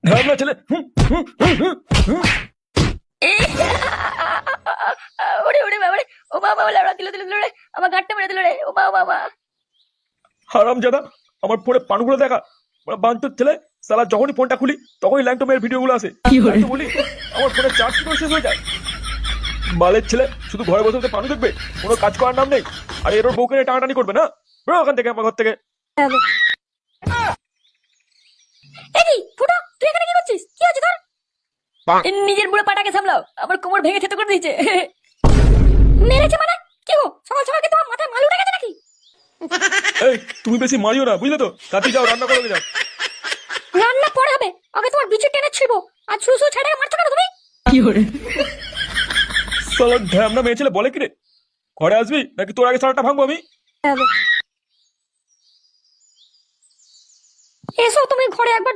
ঢ্যাবলা ছেলে। ওরে ওরে বাবা রে, ও বাবা লাউড়া দিল দিল রে, আমার গাঁটটা মেরে দিল রে, ও বাবা। হারামজাদা, আমার ফোনে পানগুলো দেখা। বাঞ্চোর ছেলে, সালা যখনই ফোনটা খুলি তখনই ল্যাংটমের ভিডিওগুলো আসে। তো বলি আমার ফোনে চার্জ কি করে শেষ হয়ে যায়। বালের ছেলে, শুধু ঘরে বসে বসে পানু দেখবে, কোনো কাজ করার নাম নেই। আর এর ওর বউকে নিয়ে টানাটানি করবে না। বেরো ওখান থেকে, আমার ঘর থেকে। এই ফুটো, তুই এখানে কি করছিস? কি হচ্ছে তোর? নিজের বুড়ো পাটাকে সামলাও, আমার কোমর ভেঙে থেতো করে দিয়েছে। মেরেছে মানে? কি গো, সকাল সকাল কি তোমার মাথায় মালু উঠে গেছে নাকি? এই, তুমি বেশি মারিও না, বুঝলে তো? তাতে যাও, রান্না করে যাও। রান্না পরে হবে, আগে তোমার বিচি টেনে ছিড়বো। আর সুসু ছেড়ে মারছো কেন তুমি? সালা ঢ্যামনা মেয়ে ছেলে বলে কি রে? ঘরে আসবি নাকি তোর আগে সারাটা ভাঙবো আমি? এসো তুমি ঘরে একবার